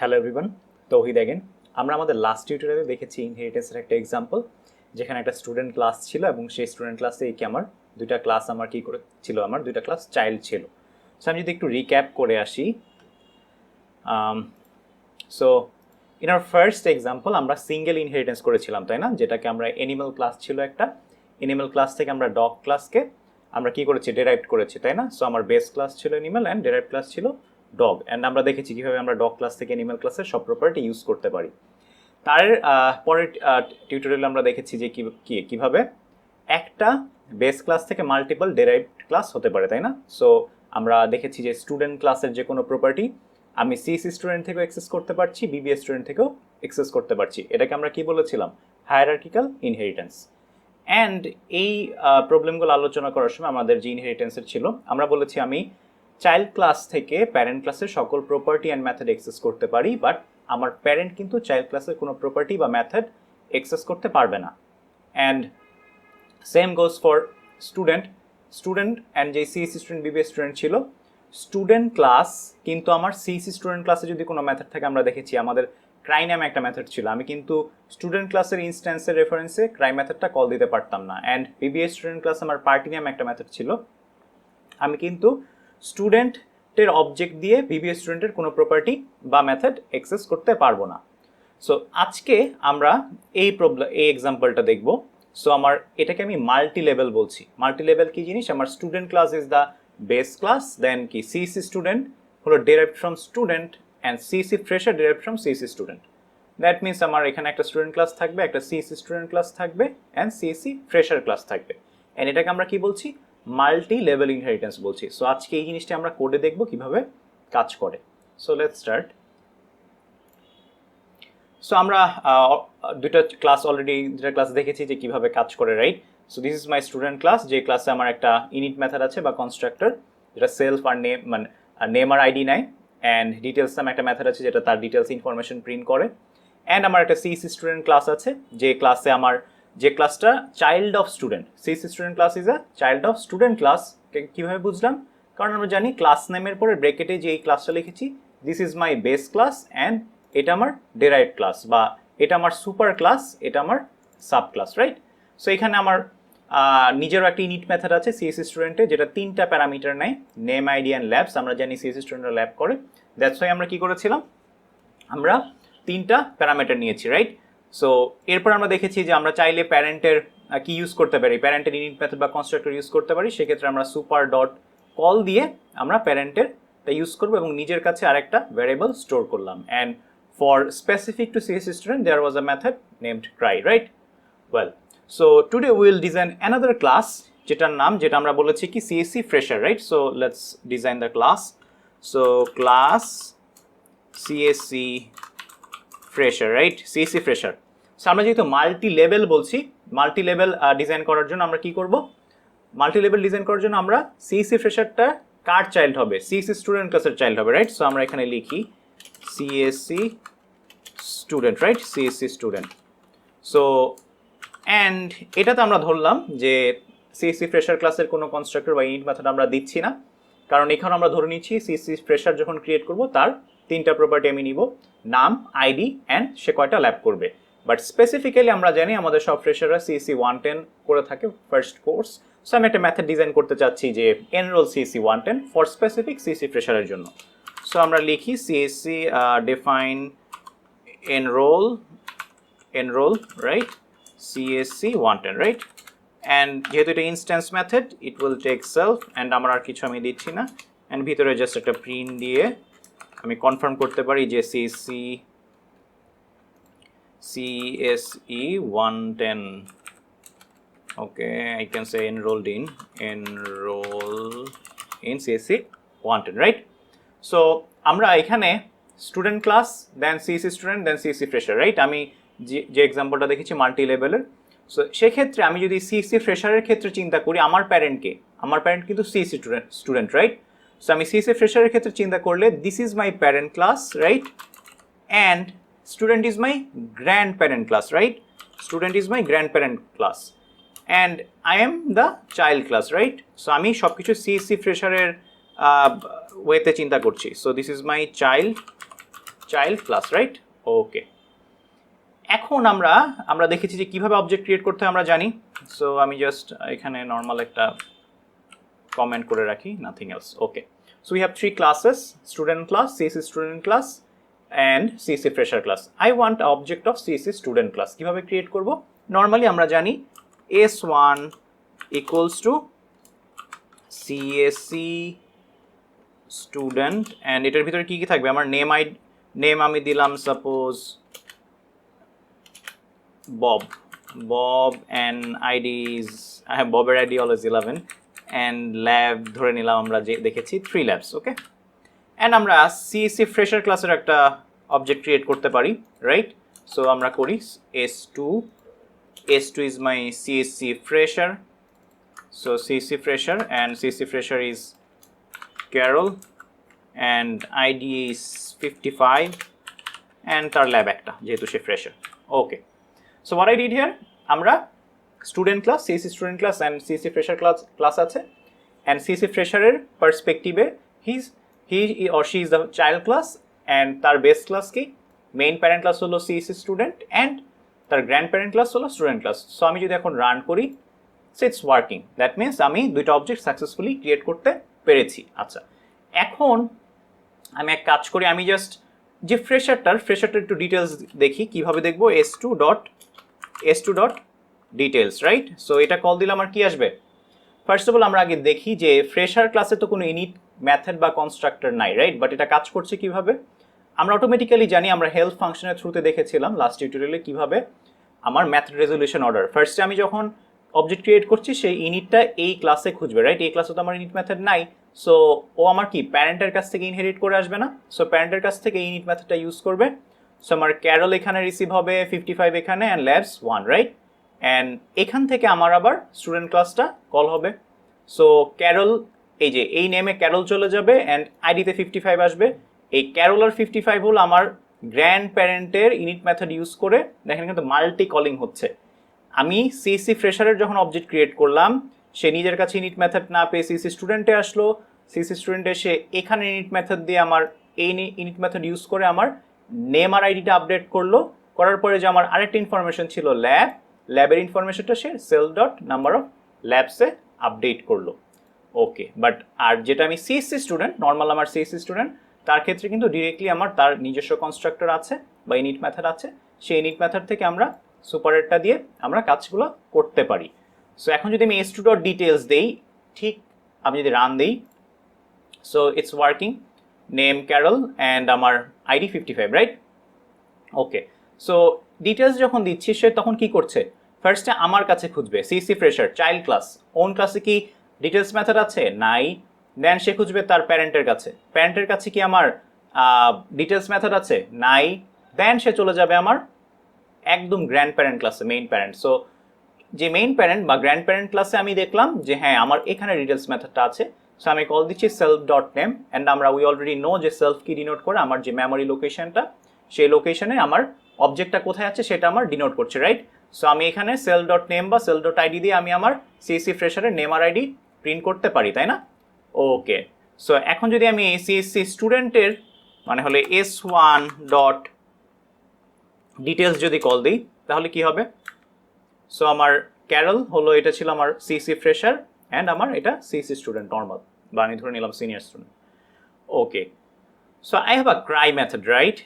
Hello everyone, তৌহিদ again. আমরা আমাদের last টিউটোরিয়ালে দেখেছি ইনহেরিটেন্সের একটা এক্সাম্পল, যেখানে একটা স্টুডেন্ট ক্লাস ছিল এবং সেই স্টুডেন্ট ক্লাসে কি আমার দুইটা ক্লাস আমার কি করে ছিল, আমার দুইটা ক্লাস চাইল্ড ছিল। সো আমি যদি একটু রিক্যাপ করে আসি, so in our first example আমরা সিঙ্গেল ইনহেরিটেন্স করেছিলাম, তাই না? যেটাকে আমরা অ্যানিমাল ক্লাস ছিল একটা, অ্যানিমাল ক্লাস থেকে আমরা ডগ ক্লাসকে আমরা কি করেছি, ডেরাইভড করেছি, তাই না? সো আমার বেস ক্লাস ছিল অ্যানিমাল অ্যান্ড ডেরাইভড ক্লাস ছিল ডগ, অ্যান্ড আমরা দেখেছি কীভাবে আমরা ডগ ক্লাস থেকে অ্যানিমাল ক্লাসের সব প্রপার্টি ইউজ করতে পারি। তার পরের টিউটোরিয়ালে আমরা দেখেছি যে কীভাবে একটা বেস ক্লাস থেকে মাল্টিপল ডেরাইভড ক্লাস হতে পারে, তাই না? সো আমরা দেখেছি যে স্টুডেন্ট ক্লাসের যে কোনো প্রপার্টি আমি সিএসসি স্টুডেন্ট থেকেও অ্যাক্সেস করতে পারছি, বিবিএস স্টুডেন্ট থেকেও অ্যাক্সেস করতে পারছি। এটাকে আমরা কি বলেছিলাম? Hierarchical inheritance. অ্যান্ড এই প্রবলেমগুলো আলোচনা করার সময় আমাদের যে ইনহেরিটেন্সের ছিল, আমরা বলেছি আমি চাইল্ড ক্লাস থেকে প্যারেন্ট ক্লাসের সকল প্রপার্টি অ্যান্ড মেথড অ্যাক্সেস করতে পারি, বাট আমার প্যারেন্ট কিন্তু চাইল্ড ক্লাসের কোনো প্রপার্টি বা মেথড অ্যাক্সেস করতে পারবে না। And same goes for student and যে সিএসসি স্টুডেন্ট বিবিএস স্টুডেন্ট ছিল, স্টুডেন্ট ক্লাস কিন্তু আমার সিএসসি স্টুডেন্ট ক্লাসে যদি কোনো মেথড থাকে, আমরা দেখেছি আমাদের ক্রাই নামে একটা মেথড ছিল, আমি কিন্তু স্টুডেন্ট ক্লাসের ইনস্ট্যান্সের রেফারেন্সে ক্রাই মেথডটা কল দিতে পারতাম না। অ্যান্ড বিবিএস স্টুডেন্ট ক্লাস আমার পার্টি নামে একটা মেথড ছিল, আমি কিন্তু স্টুডেন্টের অবজেক্ট দিয়ে বিবিএস স্টুডেন্টের কোনো প্রপার্টি বা মেথড অ্যাক্সেস করতে পারবো না। সো আজকে আমরা এই এক্সাম্পলটা দেখব। সো আমার এটাকে আমি মাল্টি লেভেল বলছি। মাল্টি লেভেল কি জিনিস? আমার student class is the base class, then কি সিএসসি স্টুডেন্ট হলো derived from student, and CSC fresher derived from CSC student. That means আমার এখানে একটা স্টুডেন্ট ক্লাস থাকবে, একটা সিএসসি স্টুডেন্ট ক্লাস থাকবে, অ্যান্ড সিএসসি ফ্রেশার ক্লাস থাকবে। অ্যান্ড এটাকে আমরা কি বলছি? মাল্টি লেভেল ইনহেরিটেন্স বলছি। সো আজকে এই জিনিসটা আমরা কোডে দেখব কিভাবে কাজ করে। So let's start. সো আমরা দুটা ক্লাস দেখেছি যে কিভাবে কাজ করে, right? So this is my student class, যে ক্লাসে আমার একটা ইনিট মেথড আছে বা কনস্ট্রাক্টর, যেটা সেলফ আর নেম মানে নেম আর আইডি নেয়, অ্যান্ড ডিটেলস নামে একটা মেথড আছে যেটা তার ডিটেলস ইনফরমেশন প্রিন্ট করে। অ্যান্ড আমার একটা সিএসসি স্টুডেন্ট ক্লাস আছে, যে ক্লাসে আমার যে ক্লাসটা child of student, CSC student class is a child of student class. কীভাবে বুঝলাম? কারণ আমরা জানি ক্লাস নেমের পরে ব্র্যাকেটে যে এই ক্লাসটা লিখেছি, this is my base class and এটা আমার ডেরাইভড ক্লাস, বা এটা আমার সুপার ক্লাস, এটা আমার সাব ক্লাস, রাইট? সো এখানে আমার নিজেরও একটা ইনিট মেথড আছে সিএসসি স্টুডেন্টে, যেটা তিনটা প্যারামিটার নেয়, নেম আইডি অ্যান্ড ল্যাবস। আমরা জানি সিএসসি স্টুডেন্টরা ল্যাব করে, দ্যাটস ওয়াই আমরা কি করেছিলাম, আমরা তিনটা প্যারামিটার নিয়েছি, রাইট? সো এরপর আমরা দেখেছি যে আমরা চাইলে প্যারেন্টের কি ইউজ করতে পারি, প্যারেন্টের ইনিট মেথড বা কনস্ট্রাক্টর ইউজ করতে পারি। সেক্ষেত্রে আমরা সুপার ডট কল দিয়ে আমরা প্যারেন্টেরটা ইউজ করবো এবং নিজের কাছে আরেকটা ভ্যারিয়েবল স্টোর করলাম। And for specific to CSS student there was a method named cry, right? Well, so today we will design another class যেটার নাম, যেটা আমরা বলেছি কি CSC fresher, right? So let's design the class. So class CSC fresher, right? CSC fresher. So আমরা যেহেতু multi level বলছি, multi level design করার জন্য আমরা কি করব? মাল্টি লেভেল ডিজাইন করার জন্য আমরা CSC fresherটা কার চাইল্ড হবে? CSC স্টুডেন্ট ক্লাসের চাইল্ড হবে, রাইট? সো আমরা এখানে লিখি CSC student, right? CSC student. So and এটাতে আমরা ধরলাম যে CSC fresher ক্লাসের কোনো কনস্ট্রাক্টর বা ইনিট মেথড আমরা দিচ্ছি না, কারণ এখানে আমরা ধরে নিচ্ছি CSC fresher যখন ক্রিয়েট করব তার তিনটা প্রপার্টি আমি নিব, নাম, আইডি অ্যান্ড সে কয়টা ল্যাব করবে। বাট স্পেসিফিক্যালি আমরা জানি আমাদের সব ফ্রেশাররা CSC 110 করে থাকে ফার্স্ট কোর্স। সো আমি একটা মেথড ডিজাইন করতে চাচ্ছি যে enroll CSC 110 for specific CSC ফ্রেশারের জন্য। সো আমরা লিখি CSC define enroll, right? CSC 110, right? And যেহেতু এটা instance method, it will take self, and আমরা আর কিছু আমি দিচ্ছি না, and ভিতরে জাস্ট একটা প্রিন্ট দিয়ে আমি কনফার্ম করতে পারি যে CSE 110. Okay, I can say enroll in CSC 110, right? So আমরা এখানে স্টুডেন্ট ক্লাস, দেন সিএসসি স্টুডেন্ট, দেন সিএসসি ফ্রেশার, রাইট? আমি যে এক্সাম্পলটা দেখেছি মাল্টি লেভেলের। সো সেক্ষেত্রে আমি যদি সিএসসি ফ্রেশারের ক্ষেত্রে চিন্তা করি, আমার প্যারেন্ট কিন্তু সিএসসি স্টুডেন্ট, রাইট? সো আমি সিএসসি ফ্রেশারের ক্ষেত্রে চিন্তা করলে this is my parent class, right? And student is my grandparent class, right? Student is my grandparent class and I am the child class, right? So আমি সব কিছু CSC ফ্রেশারের ওয়েতে চিন্তা করছি। So this is my child child class, right? Okay, এখন আমরা দেখেছি যে কিভাবে অবজেক্ট ক্রিয়েট করতে হয় আমরা জানি। সো আমি জাস্ট এখানে নর্মাল একটা কমেন্ট করে রাখি, nothing else. Okay, so we have 3 classes: student class, CSC student class and CSC fresher class. I want object of CSC student class কিভাবে ক্রিয়েট করব? নরমালি আমরা জানি s1 equals to CSC student, and এটার ভিতরে কি কি থাকবে? আমার নেম আমি দিলাম suppose Bob and IDs, I have Bob ID always 11 and lab ধরে নিলাম আমরা যে দেখেছি 3 labs, ওকে? and আমরা CSC fresher ক্লাসের একটা অবজেক্ট ক্রিয়েট করতে পারি, রাইট? সো আমরা করি s2 is my CSC fresher, so CSC fresher and CSC fresher is Carol and ID is 55 and তার ল্যাব একটা যেহেতু সে fresher, okay? So what I did here, আমরা student class, CSC student class and CSC fresher class আছে, and CSC fresher এর perspective he or she is the child class and তার base class কি main parent class হলো CSC student and তার grandparent class হলো student class. So আমি যদি এখন রান করি, so it's working, that means আমি দুইটা অবজেক্ট সাকসেসফুলি ক্রিয়েট করতে পেরেছি। আচ্ছা, এখন আমি এক কাজ করি, আমি জাস্ট যে ফ্রেশারটার একটু ডিটেলস দেখি। কিভাবে দেখবো? s2 dot details, right? So এটা কল দিলে আমার কি আসবে? ফার্স্ট অফ অল আমরা আগে দেখি যে ফ্রেশার ক্লাসে তো কোনো ইনিট মেথড বা কনস্ট্রাক্টর নাই, রাইট? বাট এটা কাজ করছে কিভাবে? আমরা অটোমেটিক্যালি জানি, আমরা হেল্প ফাংশনের থ্রুতে দেখেছিলাম লাস্ট টিউটোরিয়ালে কিভাবে আমার মেথড রেজলিউশন অর্ডার। ফার্স্টে আমি যখন অবজেক্ট ক্রিয়েট করছি সেই ইনিটটা এই ক্লাসে খুঁজবে, রাইট? এই ক্লাসে তো আমার ইনিট মেথড নাই, সো ও আমার কি প্যারেন্টের কাছ থেকে ইনহেরিট করে আসবে না? সো প্যারেন্টের কাছ থেকে ইনিট মেথডটা ইউজ করবে। সো আমার ক্যারল এখানে রিসিভ হবে, 55 এখানে, অ্যান্ড ল্যাবস 1, রাইট? অ্যান্ড এখান থেকে আমার আবার স্টুডেন্ট ক্লাসটা কল হবে। সো ক্যারল, এই যে এই নেমে ক্যারল চলে যাবে অ্যান্ড আইডিতে 55 আসবে। এই ক্যারল আর 55 হলো আমার গ্র্যান্ড প্যারেন্টের ইনিট মেথড ইউজ করে, দেখেন কিন্তু মাল্টি কলিং হচ্ছে। আমি সিএসসি ফ্রেশারের যখন অবজেক্ট ক্রিয়েট করলাম, সে নিজের কাছে ইনিট মেথড না পেয়ে সিএসসি স্টুডেন্টে আসলো, সিএসসি স্টুডেন্ট এসে এখানে ইনিট মেথড দিয়ে আমার এই ইনিট মেথড ইউজ করে আমার নেম আর আইডিটা আপডেট করলো। করার পরে যে আমার আরেকটা ইনফরমেশন ছিল ল্যাবের ইনফরমেশনটা সে সেলফ ডট নাম্বার অফ ল্যাবসে আপডেট করলো, ওকে? বাট আর যেটা আমি সিএসসি স্টুডেন্ট, নর্মাল আমার সিএসসি স্টুডেন্ট, তার ক্ষেত্রে কিন্তু ডিরেক্টলি আমার তার নিজস্ব কনস্ট্রাক্টর আছে বা ইনিট মেথড আছে, সেই ইনিট মেথড থেকে আমরা সুপারেটটা দিয়ে আমরা কাজগুলো করতে পারি। সো এখন যদি আমি s2 ডট ডিটেলস দেই, ঠিক আমি যদি রান দেই, so it's working, name Carol and আমার ID 55, right? Okay, so details যখন দিচ্ছি সে তখন কি করছে? ফার্স্টে আমার কাছে খুঁজবে CSC fresher child class, own ক্লাসে কি ডিটেলস মেথড আছে? নাই। দেন সে খুঁজবে তার প্যারেন্টের কাছে কি আমার ডিটেলস মেথড আছে? নাই। দেন সে চলে যাবে আমার একদম গ্র্যান্ড প্যারেন্ট ক্লাসে, মেইন প্যারেন্ট। সো যে মেইন প্যারেন্ট বা গ্র্যান্ড প্যারেন্ট ক্লাসে আমি দেখলাম যে হ্যাঁ আমার এখানে ডিটেলস মেথডটা আছে। সো আমি কল দিচ্ছি সেলফ ডট নেম, অ্যান্ড আমরা উই অলরেডি নো যে সেলফ কি ডিনোট করে, আমার যে মেমোরি লোকেশনটা, সেই লোকেশনে আমার অবজেক্টটা কোথায় আছে সেটা আমার ডিনোট করছে, রাইট? সো আমি এখানে সেলফ ডট নেম বা সেলফ ডট আইডি দিয়ে আমি আমার সিএসসি ফ্রেশারের নেম আর আইডি প্রিন্ট করতে পারি, তাই না? ওকে, সো এখন যদি আমি সিএসসি স্টুডেন্টের মানে হলে s1 ডট ডিটেলস যদি কল দিই, তাহলে কি হবে? সো আমার ক্যারল হলো, এটা ছিল আমার সিএসসি ফ্রেশার, অ্যান্ড আমার এটা সিএসসি স্টুডেন্ট নর্মাল, বা আমি ধরে নিলাম senior student, okay? So I have a Cry method, right?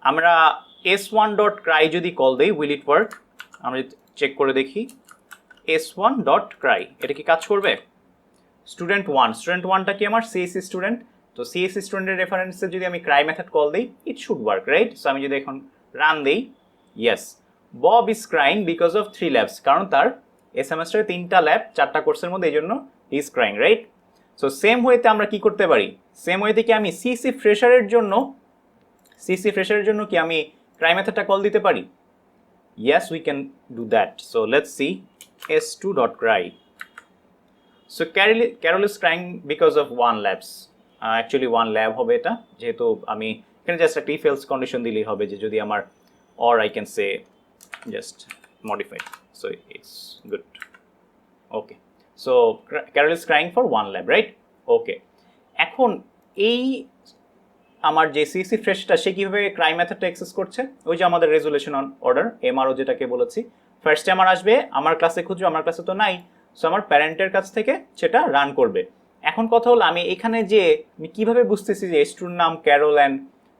আমরা s1 ডট ক্রাই যদি কল দিই, উইল ইট ওয়ার্ক? আমরা চেক করে দেখি, s1 ডট ক্রাই, এটা কি কাজ করবে? স্টুডেন্ট ওয়ানটা কি আমার সিএসসি স্টুডেন্ট, তো সিএসসি স্টুডেন্টের রেফারেন্সে যদি আমি ক্রাই মেথড কল দিই, it should work, right? So আমি যদি এখন রান দিই, yes, Bob is crying because of 3 labs, কারণ তার এ সেমেস্টারে 3টা ল্যাব 4টা কোর্সের মধ্যে, এই জন্য is crying, right? So same ওয়েতে আমরা কি করতে পারি? সেম ওয়েতে কি আমি সিএসসি ফ্রেশারের জন্য কি আমি ক্রাই মেথডটা কল দিতে পারি? Yes, we can do that. So let's see s2 dot cry. So Carol is crying because of 1 labs, actually 1 lab হবে এটা, যেহেতু আমি এখানে জাস্ট একটা ইফ এলস কন্ডিশন দিলেই হবে যে যদি আমার, or I can say just modify, so it's good, okay? So Carol is crying for 1 lab, right? Okay, এখন এই আমার যে সিসি ফ্রেশটা সে কিভাবে ক্রাই মেথডটা অ্যাক্সেস করছে, ওই যে আমাদের রেজুলেশন অন অর্ডার এমআরও যেটাকে বলেছি, ফার্স্টে আমার আসবে, আমার ক্লাসে খুঁজবে, আমার ক্লাসে তো নাই, সো আমার প্যারেন্টের কাছ থেকে সেটা রান করবে। এখন কথা হলো আমি এখানে যে আমি কিভাবে বুঝতেছি যে স্টুডেন্ট নাম ক্যারল অ্যান্ড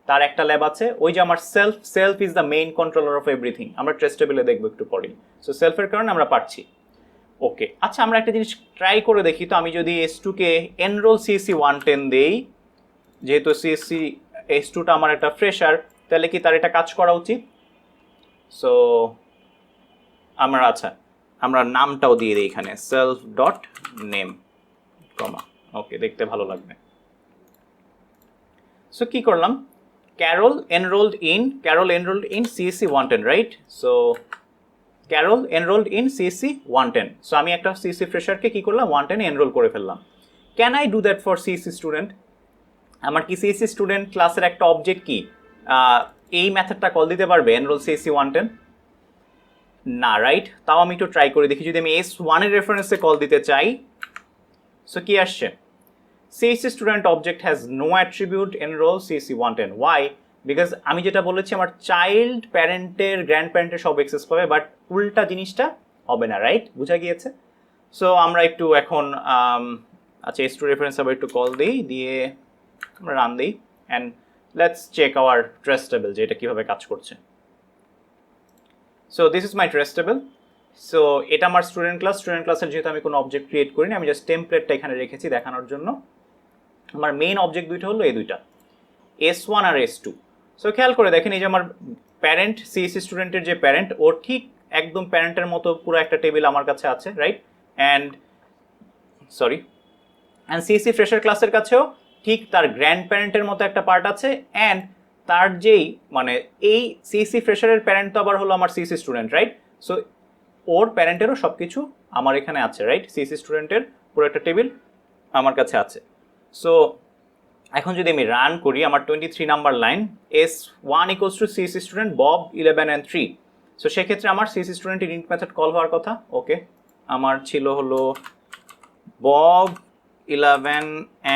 তার একটা ল্যাব আছে, ওই যে আমার self is the main controller of everything, আমরা ট্রেস টেবিলে দেখবো একটু পরেই। সো সেলফের কারণে আমরা পাচ্ছি। ওকে, আচ্ছা আমরা একটা জিনিস ট্রাই করে দেখি তো, আমি যদি S2 কে এনরোল CSC 110 দেই, যেহেতু CSC S2টা আমার একটা ফ্রেশার, তাহলে কি তার এটা কাজ করা উচিত? সো আমরা আচ্ছা আমরা নামটাও দিয়ে দিই এখানে, সেলফ ডট নেম কমা, ওকে দেখতে ভালো লাগবে। সো কি করলাম, Carol enrolled in CSC 110, right? So Carol enrolled in CSC 110. So আমি একটা CSC ফ্রেশারকে কি করলাম 110 এ এনরোল করে ফেললাম। Can I do that for CSC student? আমার কি CSC স্টুডেন্ট ক্লাসের একটা অবজেক্ট কি এই মেথডটা কল দিতে পারবে enroll CSC 110? না, রাইট? তাও আমি একটু ট্রাই করে দেখি, যদি আমি S1 এর রেফারেন্সে কল দিতে চাই, সো কি আসছে, CSC student object has no attribute enroll CSC 110. Why? Because আমি যেটা বলেছি আমার চাইল্ড প্যারেন্টের গ্র্যান্ড প্যারেন্টের সব অ্যাক্সেস পাবে, বাট উল্টা জিনিসটা হবে না, রাইট? বোঝা গিয়েছে? সো আমরা একটু এখন আচ্ছা S2 রেফারেন্স আবার একটু কল দিই, দিয়ে আমরা রান দিই and let's check our trace table যে এটা কীভাবে কাজ করছে। So this is my trace table. So এটা আমার স্টুডেন্ট ক্লাসের যেহেতু আমি কোনো অবজেক্ট ক্রিয়েট করিনি, আমি জাস্ট টেমপ্লেটটা এখানে রেখেছি দেখানোর জন্য। আমার মেইন অবজেক্ট দুইটা হলো এই দুইটা, S1 আর S2। সো খেয়াল করে দেখেন, এই যে আমার প্যারেন্ট CSC স্টুডেন্টের যে প্যারেন্ট, ওর ঠিক একদম প্যারেন্টের মতো পুরো একটা টেবিল আমার কাছে আছে, রাইট? অ্যান্ড CSC ফ্রেশার ক্লাসের কাছেও ঠিক তার গ্র্যান্ড প্যারেন্টের মতো একটা পার্ট আছে, অ্যান্ড তার যেই মানে এই CSC ফ্রেশারের প্যারেন্ট তো আবার হলো আমার CSC স্টুডেন্ট, রাইট? সো ওর প্যারেন্টেরও সব কিছু আমার এখানে আছে, রাইট? CSC স্টুডেন্টের পুরো একটা টেবিল আমার কাছে আছে। সো এখন যদি আমি রান করি, আমার 23 number line, S1 equals to CSC student Bob 11 and 3। So সেক্ষেত্রে আমার CSC student init method call হওয়ার কথা। ওকে, আমার ছিল হলো বব 11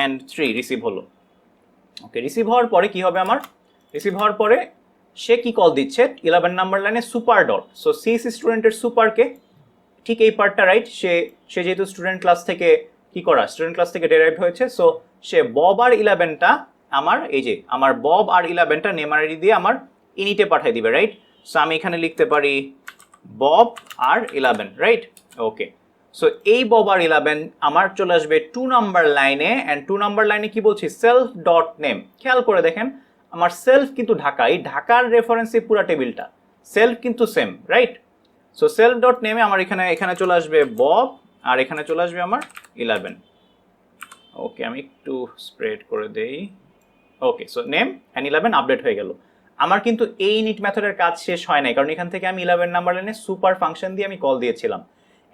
and 3 রিসিভ হলো। ওকে, রিসিভ হওয়ার পরে কি হবে, আমার রিসিভ হওয়ার পরে সে কি কল দিচ্ছে 11 নাম্বার লাইনে সুপার ডট। সো CSC স্টুডেন্টের সুপারকে ঠিক এই পার্টটা, রাইট? সে যেহেতু স্টুডেন্ট ক্লাস থেকে কি করা, স্টুডেন্ট ক্লাস থেকে ডেরাইভ হয়েছে, সো সে বব আর 11টা আমার এই যে আমার বব আর 11টা নেম আইডি দিয়ে আমার ইনিটে পাঠিয়ে দিবে, রাইট? সো আমি এখানে লিখতে পারি বব আর 11, রাইট? ওকে, সো এই বব আর 11 আমার চলে আসবে 2 নাম্বার লাইনে, অ্যান্ড 2 নাম্বার লাইনে কি বলছি, সেলফ ডট নেম। খেয়াল করে দেখেন আমার সেলফ কিন্তু ঢাকা, এই ঢাকার রেফারেন্সে পুরো টেবিলটা, সেলফ কিন্তু same, right? So self dot নেমে আমার এখানে চলে আসবে বব, আর এখানে চলে আসবে আমার 11। ওকে, আমি একটু স্প্রেড করে দেই। ওকে, সো নেম অ্যান্ড 11 আপডেট হয়ে গেল। আমার কিন্তু এই ইনিট মেথডের কাজ শেষ হয় নাই, কারণ এখান থেকে আমি 11 নাম্বার লাইনে সুপার ফাংশন দিয়ে আমি কল দিয়েছিলাম।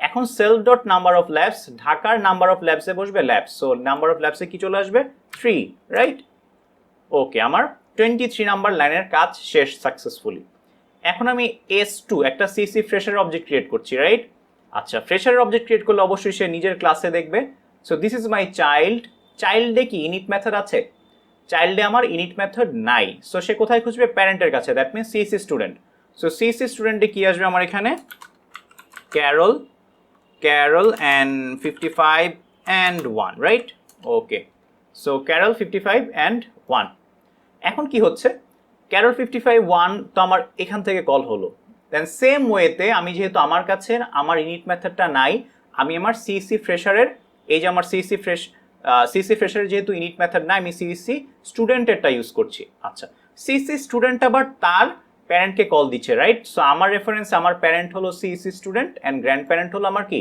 এখন self dot number of labs, ঢাকার নাম্বার অফ ল্যাবসে বসবে ল্যাবস, সো নাম্বার অফ ল্যাবসে কি চলে আসবে 3, রাইট? ওকে, আমার 23 নাম্বার লাইনের কাজ শেষ সাকসেসফুলি। এখন আমি S2 একটা CSC ফ্রেশার অবজেক্ট ক্রিয়েট করছি, রাইট? আচ্ছা, ফ্রেশারের অবজেক্ট ক্রিয়েট করলে অবশ্যই সে নিজের ক্লাসে দেখবে। সো দিস ইজ মাই চাইল্ডে কি ইনিট মেথড আছে? চাইল্ডে আমার ইনিট মেথড নাই, সো সে কোথায় খুঁজবে, প্যারেন্টের কাছে, that means CSC student. So CSC স্টুডেন্টে কি আসবে আমার এখানে, Carol and 55 and 1, right? Okay, so Carol 55 and 1। এখন কি হচ্ছে, Carol 55 1 তো আমার এখান থেকে কল হলো। দেন সেম ওয়েতে আমি যেহেতু আমার কাছে আমার ইনিট মেথডটা নাই, আমি আমার CSC ফ্রেশারের এই যে আমার CSC ফ্রেশারের যেহেতু ইনিট মেথড নাই, আমি CSC স্টুডেন্টেরটা ইউজ করছি। আচ্ছা, CSC স্টুডেন্ট আবার তার প্যারেন্টকে কল দিচ্ছে, রাইট? সো আমার রেফারেন্স, আমার প্যারেন্ট হলো CSC student and grand parent হলো আমার কি,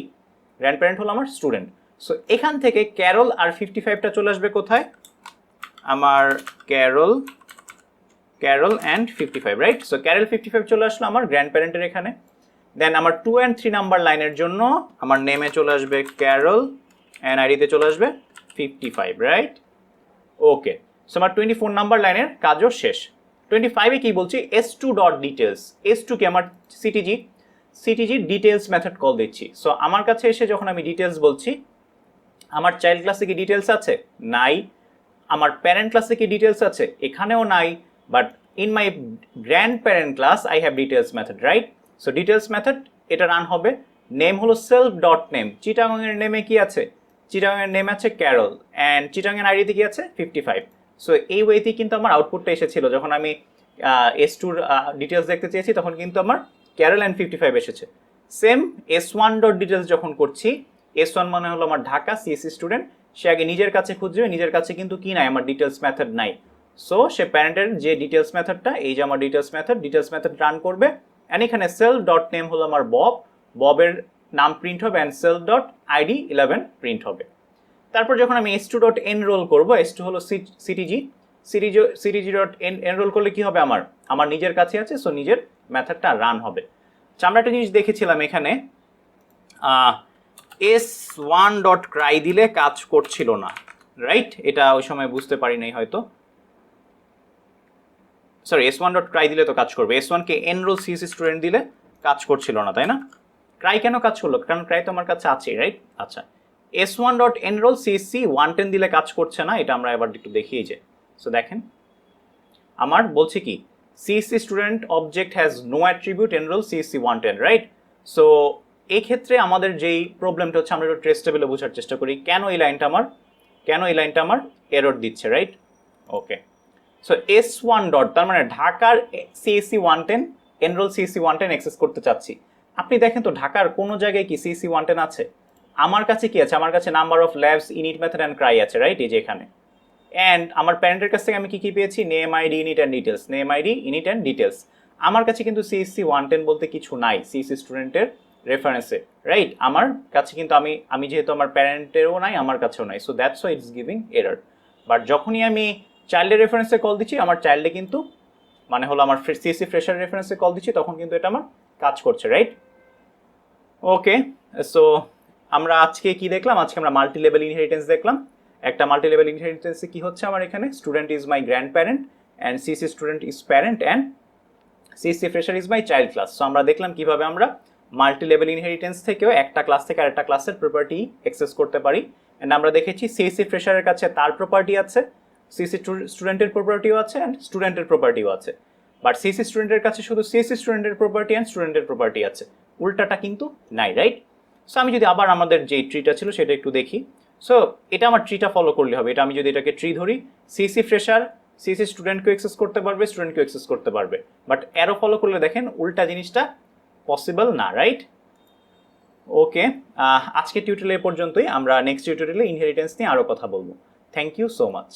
গ্র্যান্ড প্যারেন্ট হলো আমার স্টুডেন্ট। সো এখান থেকে ক্যারল আর 55টা চলে আসবে কোথায়, আমার Carol and 55, right? So Carol 55 চলে আসলো আমার গ্র্যান্ড প্যারেন্টের এখানে। দেন আমার 2 and 3 নাম্বার লাইনের জন্য আমার নেমে চলে আসবে ক্যারল অ্যান্ড আইডিতে চলে আসবে 55, রাইট? ওকে, সো আমার 24 নাম্বার লাইনের কাজও শেষ। 25-এ কি বলছি, S2 ডট ডিটেলস, S2 কে আমার সিটিজি ডিটেলস মেথড কল দিচ্ছি। সো আমার কাছে এসে যখন আমি ডিটেলস বলছি, আমার চাইল্ড ক্লাসে কি ডিটেলস আছে? নাই। আমার প্যারেন্ট ক্লাসে কি ডিটেলস আছে? এখানেও নাই, but in my grandparent class I have details method, right? So details method এটা রান হবে। নেম হলো সেলফ ডট নেম। চিটাগংয়ের নেমে কি আছে? চিটাগংয়ের নেম আছে ক্যারল, অ্যান্ড চিটাগংয়ের আইডিতে কি আছে? 55। সো এই ওয়েতেই কিন্তু আমার আউটপুটটা এসেছিল। যখন আমি S2 ডিটেলস দেখতে চেয়েছি তখন কিন্তু আমার ক্যারল অ্যান্ড 55 এসেছে। সেম S1 ডট ডিটেলস যখন করছি, S1 মানে হলো আমার ঢাকা সিএসসি স্টুডেন্ট, সে আগে নিজের কাছে খুঁজবে, নিজের কাছে কিন্তু কি নাই, আমার ডিটেলস মেথড নাই। সো সে প্যারেন্টের যে ডিটেলস মেথডটা, এই যে আমার ডিটেলস মেথড রান করবে, অ্যান্ড এখানে সেলফ ডট নেম হলো আমার ববের নাম প্রিন্ট হবে, and self dot ID 11 print হবে। তারপর যখন আমি S2 ডট এনরোল করবো, S2 হলো সিটিজি ডট এনরোল করলে কি হবে, আমার নিজের কাছে আছে, সো নিজের মেথডটা রান হবে। আমরা একটা জিনিস দেখেছিলাম এখানে, S1 ডট ক্রাই দিলে কাজ করছিল না, রাইট? এটা ওই সময় বুঝতে পারি নাই হয়তো। সরি, S1 ডট ক্রাই দিলে তো কাজ করবে, S1 কে এনরোল সিএসসি স্টুডেন্ট দিলে কাজ করছিল না, তাই না? ক্রাই কেন কাজ করলো? কারণ ক্রাই তো আমার কাছে আছে, রাইট? আচ্ছা, S1 ডট এনরোল সিএসসি 110 দিলে কাজ করছে না, এটা আমরা এবার একটু দেখিয়ে যে। সো দেখেন, আমার বলছে কি, CSC student object has no attribute enroll CSC 110, right? So এই ক্ষেত্রে আমাদের যেই প্রবলেমটা হচ্ছে, আমরা একটু ট্রেস টেবিলে বোঝার চেষ্টা করি কেন এই লাইনটা আমার এরর দিচ্ছে, right? Okay, so S1 dot, তার মানে ঢাকার সিএসসি 110 এনরোল সিএসসি 110 অ্যাক্সেস করতে চাচ্ছি। আপনি দেখেন তো ঢাকার কোনো জায়গায় কি সিএসসি 110 আছে? আমার কাছে কি আছে? আমার কাছে number of labs, init method and Cry আছে, রাইট? এই যে এখানে। অ্যান্ড আমার প্যারেন্টের কাছ থেকে আমি কি পেয়েছি? Name ID, init and details, name ID, init and details. আমার কাছে কিন্তু সিএসসি 110 বলতে কিছু নাই সিএসসি স্টুডেন্টের রেফারেন্সে, রাইট? আমার কাছে কিন্তু আমি যেহেতু আমার প্যারেন্টেরও নাই, আমার কাছেও নাই, so that's why it's giving error. But যখনই আমি চাইল্ডের রেফারেন্সে কল দিচ্ছি, আমার চাইল্ডে কিন্তু মানে হলো আমার সিএসসি ফ্রেশার রেফারেন্সে কল দিচ্ছি, তখন কিন্তু এটা আমার কাজ করছে, রাইট? ওকে, সো আমরা আজকে কি দেখলাম? আজকে আমরা মাল্টি লেভেল ইনহেরিটেন্স দেখলাম। একটা মাল্টি লেভেল ইনহেরিটেন্সে কি হচ্ছে আমার এখানে? Student is my grand parent, and CSC student is parent, and CSC fresher is my child class. So আমরা দেখলাম কিভাবে আমরা মাল্টি লেভেল ইনহেরিটেন্স থেকেও একটা ক্লাস থেকে আরেকটা ক্লাসের প্রপার্টি অ্যাক্সেস করতে পারি। অ্যান্ড আমরা দেখেছি সিএসসি ফ্রেশারের কাছে তার প্রপার্টি আছে, সিএসসি স্টুডেন্টের প্রপার্টিও আছে, অ্যান্ড স্টুডেন্টের প্রপার্টিও আছে। বাট সিএসসি স্টুডেন্টের কাছে শুধু সিএসসি স্টুডেন্টের প্রপার্টি অ্যান্ড স্টুডেন্টের প্রপার্টি আছে, উল্টাটা কিন্তু নাই, রাইট? সো আমি যদি আবার আমাদের যে ট্রিটা ছিল সেটা একটু দেখি। সো এটা আমার ট্রিটা ফলো করলে হবে। এটা আমি যদি এটাকে ট্রি ধরি, সিএসসি ফ্রেশার সিএসসি স্টুডেন্টকেও অ্যাক্সেস করতে পারবে, স্টুডেন্টকেও অ্যাক্সেস করতে পারবে। বাট অ্যারো ফলো করলে দেখেন উল্টা জিনিসটা পসিবল না, রাইট? ওকে, আজকে টিউটোরিয়াল এ পর্যন্তই। আমরা নেক্সট টিউটোরিয়ালে ইনহেরিটেন্স নিয়ে আরও কথা বলবো। Thank you so much.